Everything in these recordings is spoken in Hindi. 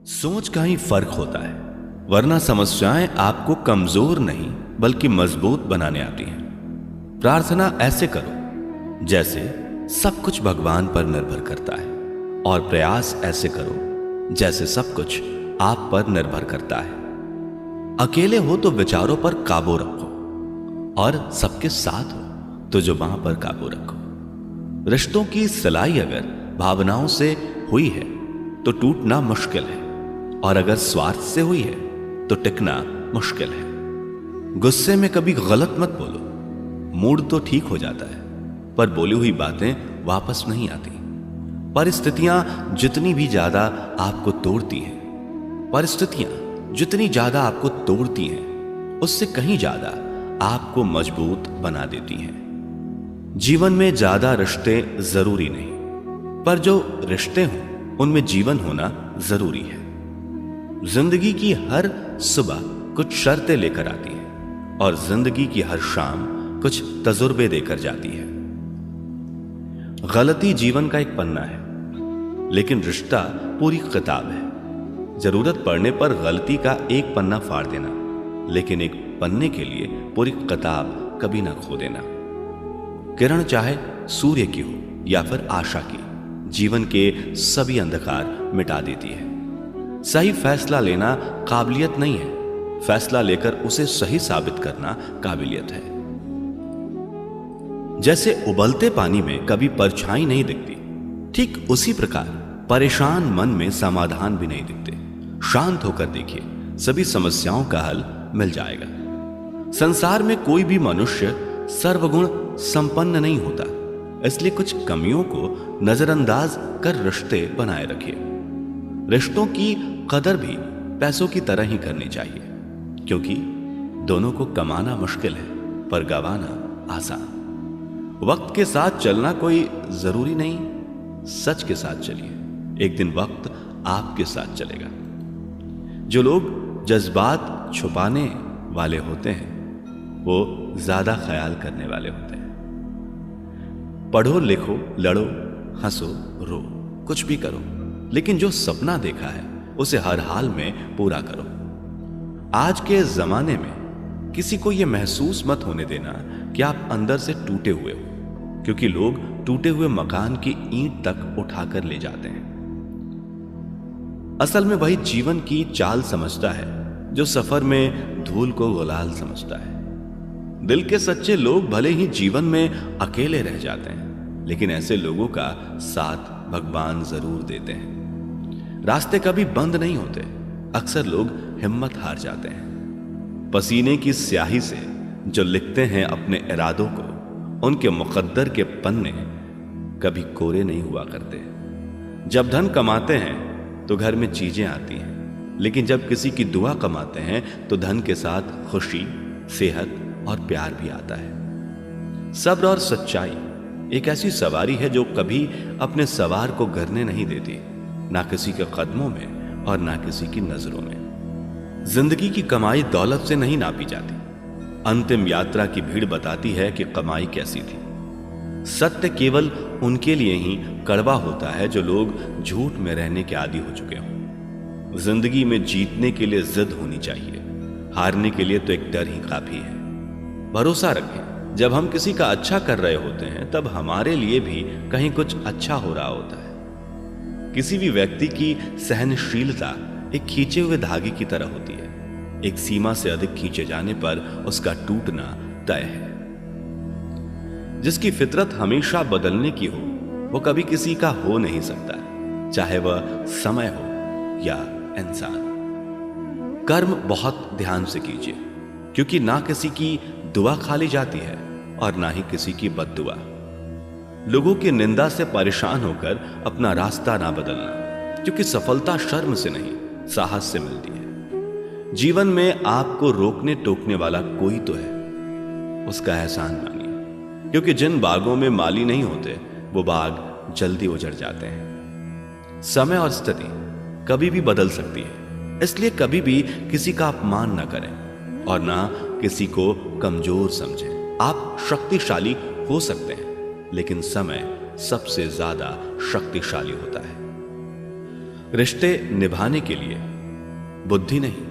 सोच का ही फर्क होता है, वरना समस्याएं आपको कमजोर नहीं बल्कि मजबूत बनाने आती हैं। प्रार्थना ऐसे करो जैसे सब कुछ भगवान पर निर्भर करता है, और प्रयास ऐसे करो जैसे सब कुछ आप पर निर्भर करता है। अकेले हो तो विचारों पर काबू रखो, और सबके साथ हो तो जुबान पर काबू रखो। रिश्तों की सिलाई अगर भावनाओं से हुई है तो टूटना मुश्किल है, और अगर स्वार्थ से हुई है तो टिकना मुश्किल है। गुस्से में कभी गलत मत बोलो, मूड तो ठीक हो जाता है पर बोली हुई बातें वापस नहीं आती। परिस्थितियां जितनी ज्यादा आपको तोड़ती हैं उससे कहीं ज्यादा आपको मजबूत बना देती हैं। जीवन में ज्यादा रिश्ते जरूरी नहीं, पर जो रिश्ते हों उनमें जीवन होना जरूरी है। जिंदगी की हर सुबह कुछ शर्तें लेकर आती है, और जिंदगी की हर शाम कुछ तजुर्बे देकर जाती है। गलती जीवन का एक पन्ना है, लेकिन रिश्ता पूरी किताब है। जरूरत पड़ने पर गलती का एक पन्ना फाड़ देना, लेकिन एक पन्ने के लिए पूरी किताब कभी ना खो देना। किरण चाहे सूर्य की हो या फिर आशा की, जीवन के सभी अंधकार मिटा देती है। सही फैसला लेना काबिलियत नहीं है, फैसला लेकर उसे सही साबित करना काबिलियत है। जैसे उबलते पानी में कभी परछाई नहीं दिखती, ठीक उसी प्रकार परेशान मन में समाधान भी नहीं दिखते। शांत होकर देखिए, सभी समस्याओं का हल मिल जाएगा। संसार में कोई भी मनुष्य सर्वगुण संपन्न नहीं होता, इसलिए कुछ कमियों को नजरअंदाज कर रिश्ते बनाए रखिए। रिश्तों की कदर भी पैसों की तरह ही करनी चाहिए, क्योंकि दोनों को कमाना मुश्किल है पर गंवाना आसान। वक्त के साथ चलना कोई जरूरी नहीं, सच के साथ चलिए, एक दिन वक्त आपके साथ चलेगा। जो लोग जज्बात छुपाने वाले होते हैं वो ज्यादा ख्याल करने वाले होते हैं। पढ़ो लिखो, लड़ो, हंसो, रो, कुछ भी करो, लेकिन जो सपना देखा है उसे हर हाल में पूरा करो। आज के जमाने में किसी को यह महसूस मत होने देना कि आप अंदर से टूटे हुए हो, क्योंकि लोग टूटे हुए मकान की ईंट तक उठाकर ले जाते हैं। असल में वही जीवन की चाल समझता है जो सफर में धूल को गुलाल समझता है। दिल के सच्चे लोग भले ही जीवन में अकेले रह जाते हैं, लेकिन ऐसे लोगों का साथ भगवान जरूर देते हैं। रास्ते कभी बंद नहीं होते, अक्सर लोग हिम्मत हार जाते हैं। पसीने की स्याही से जो लिखते हैं अपने इरादों को, उनके मुकद्दर के पन्ने कभी कोरे नहीं हुआ करते। जब धन कमाते हैं तो घर में चीजें आती हैं, लेकिन जब किसी की दुआ कमाते हैं तो धन के साथ खुशी, सेहत और प्यार भी आता है। सब्र और सच्चाई एक ऐसी सवारी है जो कभी अपने सवार को गिरने नहीं देती, ना किसी के कदमों में और ना किसी की नजरों में। जिंदगी की कमाई दौलत से नहीं नापी जाती, अंतिम यात्रा की भीड़ बताती है कि कमाई कैसी थी। सत्य केवल उनके लिए ही कड़वा होता है जो लोग झूठ में रहने के आदी हो चुके हों। जिंदगी में जीतने के लिए जिद होनी चाहिए, हारने के लिए तो एक डर ही काफी है। भरोसा रखें, जब हम किसी का अच्छा कर रहे होते हैं तब हमारे लिए भी कहीं कुछ अच्छा हो रहा होता है। किसी भी व्यक्ति की सहनशीलता एक खींचे हुए धागे की तरह होती है, एक सीमा से अधिक खींचे जाने पर उसका टूटना तय है। जिसकी फितरत हमेशा बदलने की हो वो कभी किसी का हो नहीं सकता, चाहे वह समय हो या इंसान। कर्म बहुत ध्यान से कीजिए, क्योंकि ना किसी की दुआ खाली जाती है और ना ही किसी की बद्दुआ। लोगों की निंदा से परेशान होकर अपना रास्ता ना बदलना, क्योंकि सफलता शर्म से नहीं साहस से मिलती है। जीवन में आपको रोकने टोकने वाला कोई तो है, उसका एहसान मानिए, क्योंकि जिन बागों में माली नहीं होते वो बाग जल्दी उजड़ जाते हैं। समय और स्थिति कभी भी बदल सकती है, इसलिए कभी भी किसी का अपमान न करें और ना किसी को कमजोर समझें। आप शक्तिशाली हो सकते हैं, लेकिन समय सबसे ज्यादा शक्तिशाली होता है। रिश्ते निभाने के लिए बुद्धि नहीं,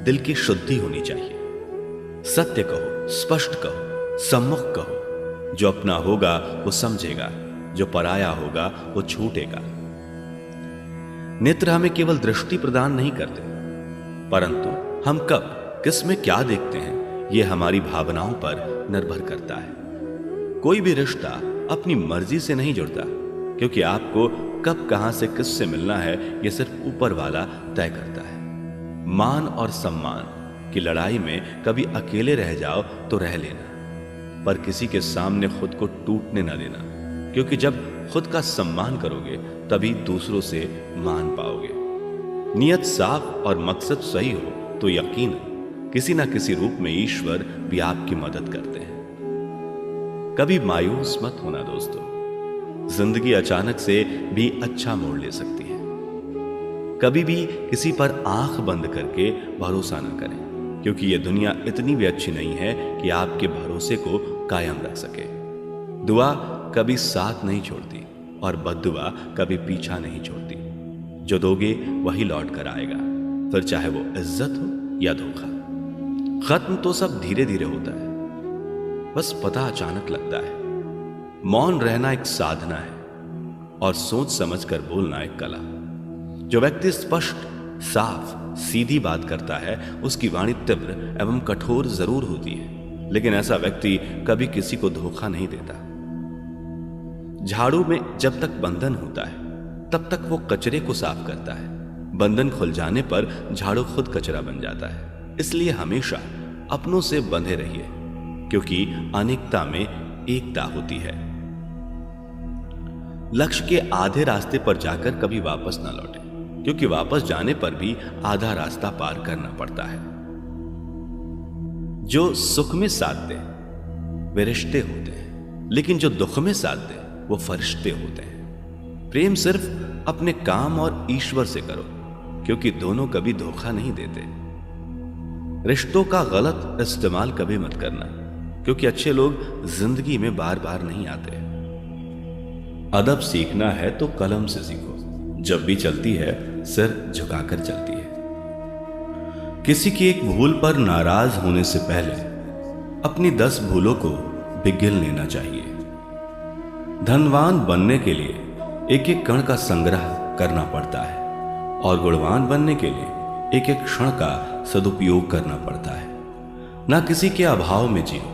दिल की शुद्धि होनी चाहिए। सत्य कहो, स्पष्ट कहो, सम्मुख कहो। जो अपना होगा वो समझेगा, जो पराया होगा वो छूटेगा। नेत्र हमें केवल दृष्टि प्रदान नहीं करते, परंतु हम कब किस में क्या देखते हैं यह हमारी भावनाओं पर निर्भर करता है। कोई भी रिश्ता अपनी मर्जी से नहीं जुड़ता, क्योंकि आपको कब कहां से किससे मिलना है यह सिर्फ ऊपर वाला तय करता है। मान और सम्मान की लड़ाई में कभी अकेले रह जाओ तो रह लेना, पर किसी के सामने खुद को टूटने न देना, क्योंकि जब खुद का सम्मान करोगे तभी दूसरों से मान पाओगे। नियत साफ और मकसद सही हो तो यकीनन किसी ना किसी रूप में ईश्वर भी आपकी मदद करते हैं। कभी मायूस मत होना दोस्तों, जिंदगी अचानक से भी अच्छा मोड़ ले सकती है। कभी भी किसी पर आंख बंद करके भरोसा न करें, क्योंकि यह दुनिया इतनी भी अच्छी नहीं है कि आपके भरोसे को कायम रख सके। दुआ कभी साथ नहीं छोड़ती और बद्दुआ कभी पीछा नहीं छोड़ती। जो दोगे वही लौट कर आएगा, फिर चाहे वो इज्जत हो या धोखा। खत्म तो सब धीरे धीरे होता है, बस पता अचानक लगता है। मौन रहना एक साधना है और सोच समझकर बोलना एक कला। जो व्यक्ति स्पष्ट, साफ, सीधी बात करता है उसकी वाणी तीव्र एवं कठोर जरूर होती है, लेकिन ऐसा व्यक्ति कभी किसी को धोखा नहीं देता। झाड़ू में जब तक बंधन होता है तब तक वो कचरे को साफ करता है। बंधन खुल जाने पर झाड़ू खुद कचरा बन जाता है। इसलिए हमेशा अपनों से बंधे रहिए, क्योंकि अनेकता में एकता होती है। लक्ष्य के आधे रास्ते पर जाकर कभी वापस ना लौटे, क्योंकि वापस जाने पर भी आधा रास्ता पार करना पड़ता है। जो सुख में साथ दे वे रिश्ते होते हैं, लेकिन जो दुख में साथ दे वो फरिश्ते होते हैं। प्रेम सिर्फ अपने काम और ईश्वर से करो, क्योंकि दोनों कभी धोखा नहीं देते। रिश्तों का गलत इस्तेमाल कभी मत करना, क्योंकि अच्छे लोग जिंदगी में बार बार नहीं आते। अदब सीखना है तो कलम से सीखो, जब भी चलती है सिर झुकाकर चलती है। किसी की एक भूल पर नाराज होने से पहले अपनी 10 भूलों को बिगिल लेना चाहिए। धनवान बनने के लिए एक एक कण का संग्रह करना पड़ता है, और गुणवान बनने के लिए एक एक क्षण का सदुपयोग करना पड़ता है। ना किसी के अभाव में जियो,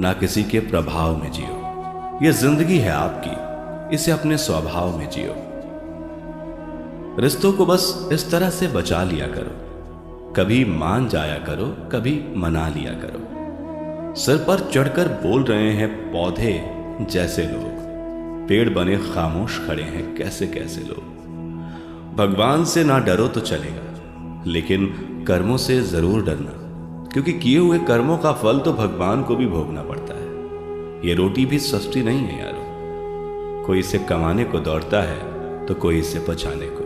ना किसी के प्रभाव में जियो। यह जिंदगी है आपकी, इसे अपने स्वभाव में जियो। रिश्तों को बस इस तरह से बचा लिया करो, कभी मान जाया करो, कभी मना लिया करो। सिर पर चढ़कर बोल रहे हैं पौधे जैसे लोग, पेड़ बने खामोश खड़े हैं कैसे कैसे लोग। भगवान से ना डरो तो चलेगा, लेकिन कर्मों से जरूर डरना, क्योंकि किए हुए कर्मों का फल तो भगवान को भी भोगना पड़ता है। ये रोटी भी सस्ती नहीं है यारो, कोई इसे कमाने को दौड़ता है तो कोई इसे बचाने को।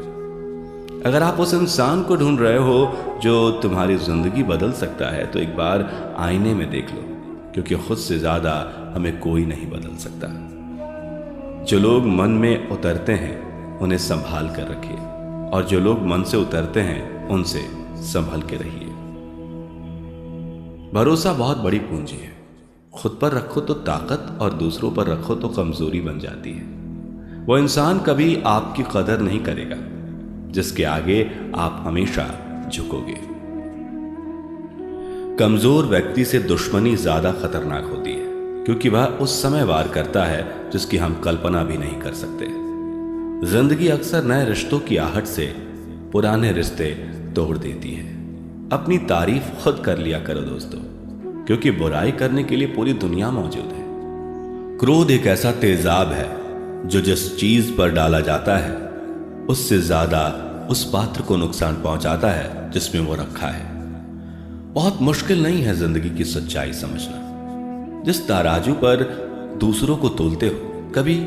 अगर आप उस इंसान को ढूंढ रहे हो जो तुम्हारी जिंदगी बदल सकता है, तो एक बार आईने में देख लो, क्योंकि खुद से ज्यादा हमें कोई नहीं बदल सकता। जो लोग मन में उतरते हैं उन्हें संभाल कर रखिए, और जो लोग मन से उतरते हैं उनसे संभल के रहिए। भरोसा बहुत बड़ी पूंजी है। खुद पर रखो तो ताकत और दूसरों पर रखो तो कमजोरी बन जाती है। वो इंसान कभी आपकी कदर नहीं करेगा जिसके आगे आप हमेशा झुकोगे। कमजोर व्यक्ति से दुश्मनी ज्यादा खतरनाक होती है, क्योंकि वह उस समय वार करता है जिसकी हम कल्पना भी नहीं कर सकते। जिंदगी अक्सर नए रिश्तों की आहट से पुराने रिश्ते तोड़ देती है। अपनी तारीफ खुद कर लिया करो दोस्तों, क्योंकि बुराई करने के लिए पूरी दुनिया मौजूद है। क्रोध एक ऐसा तेजाब है जो जिस चीज पर डाला जाता है उससे ज्यादा उस पात्र को नुकसान पहुंचाता है जिसमें वो रखा है। बहुत मुश्किल नहीं है जिंदगी की सच्चाई समझना। जिस तराजू पर दूसरों को तोलते हो, कभी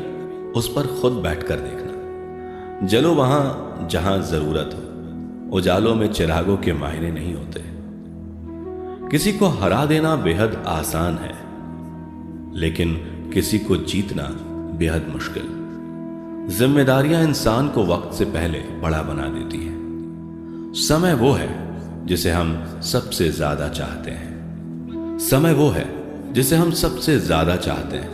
उस पर खुद बैठकर देखना। जलो वहां जहां जरूरत हो, उजालों में चिरागों के मायने नहीं होते। किसी को हरा देना बेहद आसान है, लेकिन किसी को जीतना बेहद मुश्किल। जिम्मेदारियां इंसान को वक्त से पहले बड़ा बना देती हैं। समय वो है जिसे हम सबसे ज्यादा चाहते हैं। समय वो है जिसे हम सबसे ज्यादा चाहते हैं,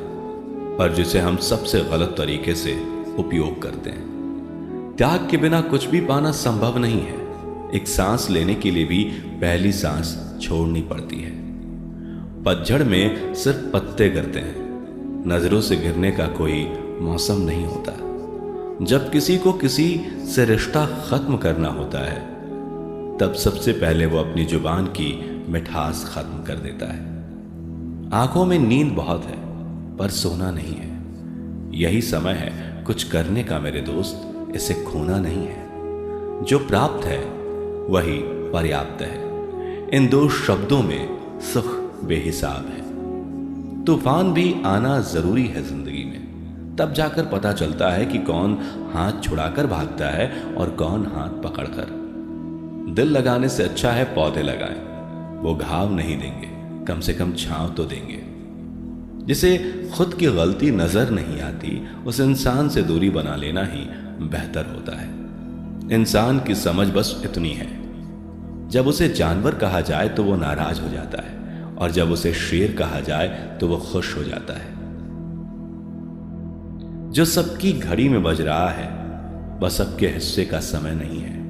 पर जिसे हम सबसे गलत तरीके से उपयोग करते हैं। त्याग के बिना कुछ भी पाना संभव नहीं है। एक सांस लेने के लिए भी पहली सांस छोड़नी पड़ती है। पतझड़ में सिर्फ पत्ते गिरते हैं, नजरों से गिरने का कोई मौसम नहीं होता। जब किसी को किसी से रिश्ता खत्म करना होता है, तब सबसे पहले वो अपनी जुबान की मिठास खत्म कर देता है। आंखों में नींद बहुत है, पर सोना नहीं है। यही समय है कुछ करने का मेरे दोस्त, इसे खोना नहीं है। जो प्राप्त है वही पर्याप्त है। इन दो शब्दों में सुख बेहिसाब है। तूफान भी आना जरूरी है जिंदगी में, तब जाकर पता चलता है कि कौन हाथ छुड़ाकर भागता है और कौन हाथ पकड़कर। दिल लगाने से अच्छा है पौधे लगाएं। वो घाव नहीं देंगे, कम से कम छांव तो देंगे। जिसे खुद की गलती नजर नहीं आती, उस इंसान से दूरी बना लेना ही बेहतर होता है। इंसान की समझ बस इतनी है, जब उसे जानवर कहा जाए तो वो नाराज हो जाता है, और जब उसे शेर कहा जाए तो वो खुश हो जाता है। जो सबकी घड़ी में बज रहा है, वह सबके हिस्से का समय नहीं है।